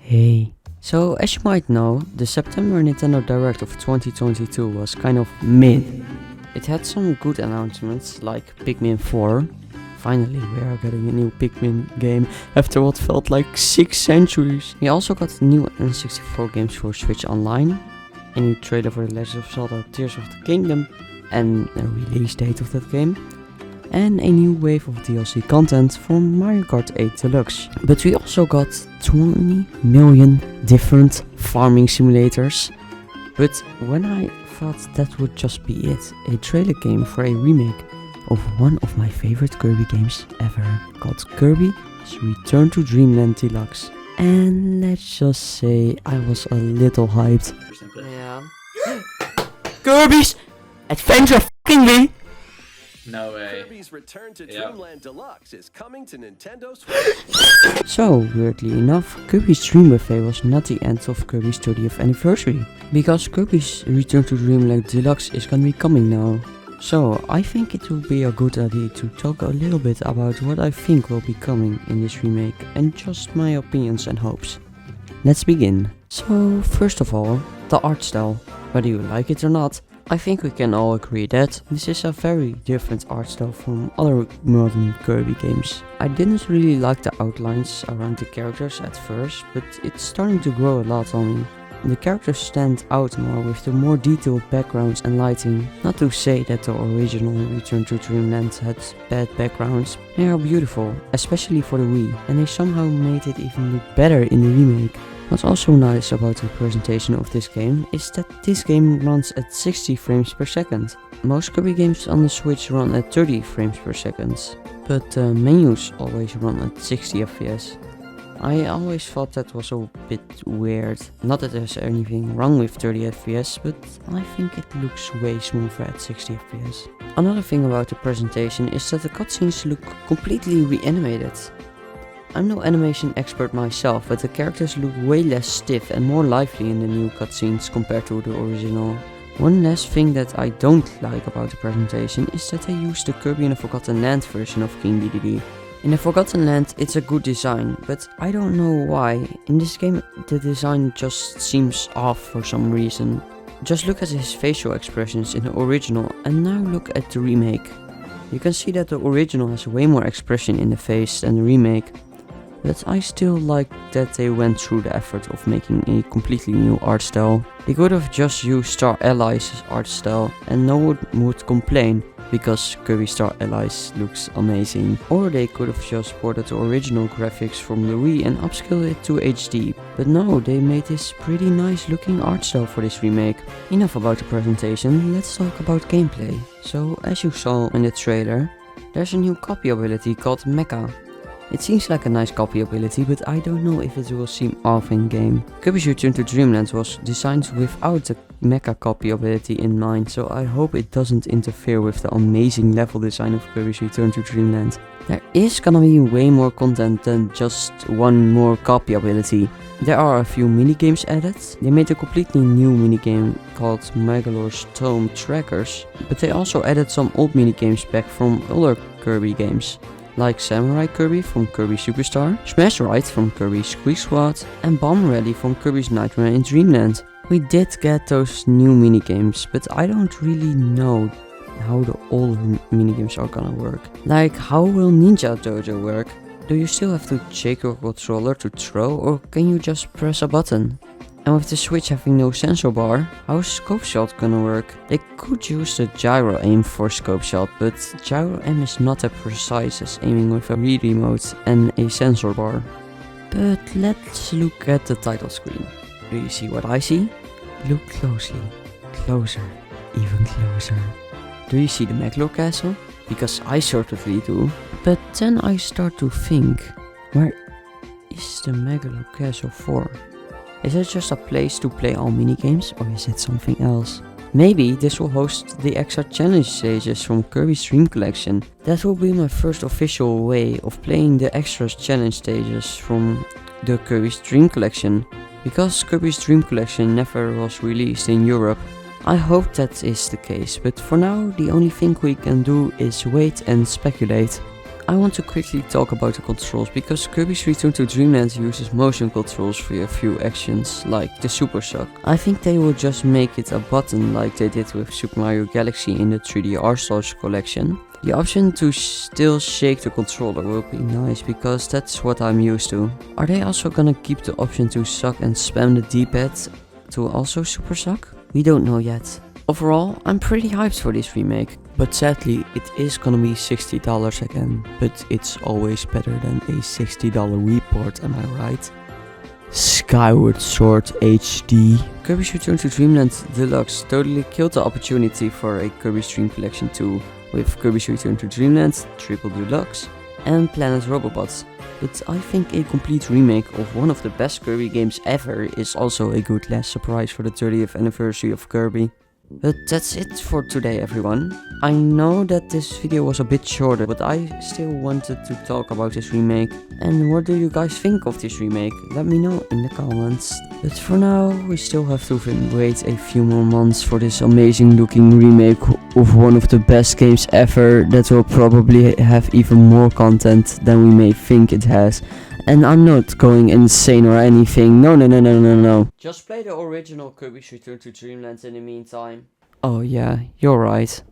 Hey. So, as you might know, the September Nintendo Direct of 2022 was kind of mid. It had some good announcements like Pikmin 4. Finally, we are getting a new Pikmin game after what felt like 6 centuries. We also got new N64 games for Switch Online, a new trailer for The Legend of Zelda Tears of the Kingdom, and a release date of that game, and a new wave of DLC content from Mario Kart 8 Deluxe. But we also got 20 million different farming simulators. But when I thought that would just be it, a trailer game for a remake of one of my favorite Kirby games ever, called Kirby's Return to Dreamland Deluxe. And let's just say I was a little hyped. Yeah. Kirby's Adventure f***ing me! No way. Kirby's Return to Dreamland Deluxe is coming to Nintendo Switch. So, weirdly enough, Kirby's Dream Buffet was not the end of Kirby's 30th anniversary, because Kirby's Return to Dreamland Deluxe is gonna be coming now. So, I think it will be a good idea to talk a little bit about what I think will be coming in this remake, and just my opinions and hopes. Let's begin. So, first of all, the art style. Whether you like it or not, I think we can all agree that this is a very different art style from other modern Kirby games. I didn't really like the outlines around the characters at first, but it's starting to grow a lot on me. The characters stand out more with the more detailed backgrounds and lighting. Not to say that the original Return to Dreamland had bad backgrounds, they are beautiful, especially for the Wii, and they somehow made it even look better in the remake. What's also nice about the presentation of this game is that this game runs at 60 frames per second. Most Kirby games on the Switch run at 30 frames per second, but menus always run at 60 FPS. I always thought that was a bit weird. Not that there's anything wrong with 30 FPS, but I think it looks way smoother at 60 FPS. Another thing about the presentation is that the cutscenes look completely reanimated. I'm no animation expert myself, but the characters look way less stiff and more lively in the new cutscenes compared to the original. One last thing that I don't like about the presentation is that they used the Kirby in the Forgotten Land version of King Dedede. In the Forgotten Land it's a good design, but I don't know why. In this game the design just seems off for some reason. Just look at his facial expressions in the original and now look at the remake. You can see that the original has way more expression in the face than the remake. But I still like that they went through the effort of making a completely new art style. They could have just used Star Allies' art style and no one would complain, because Kirby Star Allies looks amazing. Or they could have just ported the original graphics from the Wii and upscaled it to HD. But no, they made this pretty nice looking art style for this remake. Enough about the presentation, let's talk about gameplay. So, as you saw in the trailer, there's a new copy ability called Mecha. It seems like a nice copy ability, but I don't know if it will seem off in game. Kirby's Return to Dreamland was designed without the mecha copy ability in mind, so I hope it doesn't interfere with the amazing level design of Kirby's Return to Dreamland. There is gonna be way more content than just one more copy ability. There are a few minigames added. They made a completely new minigame called Marxolor's Tome Trackers, but they also added some old minigames back from other Kirby games, like Samurai Kirby from Kirby Superstar, Smash Ride from Kirby's Squeak Squad, and Bomb Rally from Kirby's Nightmare in Dreamland. We did get those new minigames, but I don't really know how the old minigames are gonna work. Like, how will Ninja Dojo work? Do you still have to shake your controller to throw, or can you just press a button? And with the Switch having no sensor bar, how is Scope Shot gonna work? They could use the gyro aim for Scope Shot, but gyro aim is not as precise as aiming with a Wii remote and a sensor bar. But let's look at the title screen. Do you see what I see? Look closely. Closer. Even closer. Do you see the Marxolor castle? Because I certainly do. But then I start to think, where is the Marxolor castle for? Is it just a place to play all minigames, or is it something else? Maybe this will host the extra challenge stages from Kirby's Dream Collection. That will be my first official way of playing the extra challenge stages from the Kirby's Dream Collection, because Kirby's Dream Collection never was released in Europe. I hope that is the case, but for now the only thing we can do is wait and speculate. I want to quickly talk about the controls, because Kirby's Return to Dreamland uses motion controls for a few actions, like the Super Shock. I think they will just make it a button like they did with Super Mario Galaxy in the 3D All-Stars collection. The option to still shake the controller will be nice, because that's what I'm used to. Are they also gonna keep the option to suck and spam the D-pad to also Super Suck? We don't know yet. Overall, I'm pretty hyped for this remake, but sadly it is gonna be $60 again, but it's always better than a $60 Wii port, am I right? Skyward Sword HD. Kirby's Return to Dreamland Deluxe totally killed the opportunity for a Kirby's Dream Collection 2 with Kirby's Return to Dreamland Triple Deluxe and Planet Robobots. But I think a complete remake of one of the best Kirby games ever is also a good last surprise for the 30th anniversary of Kirby. But that's it for today, everyone. I know that this video was a bit shorter, but I still wanted to talk about this remake. And what do you guys think of this remake? Let me know in the comments. But for now, we still have to wait a few more months for this amazing looking remake of one of the best games ever that will probably have even more content than we may think it has. And I'm not going insane or anything. No. Just play the original Kirby's Return to Dreamland in the meantime. Oh yeah, you're right.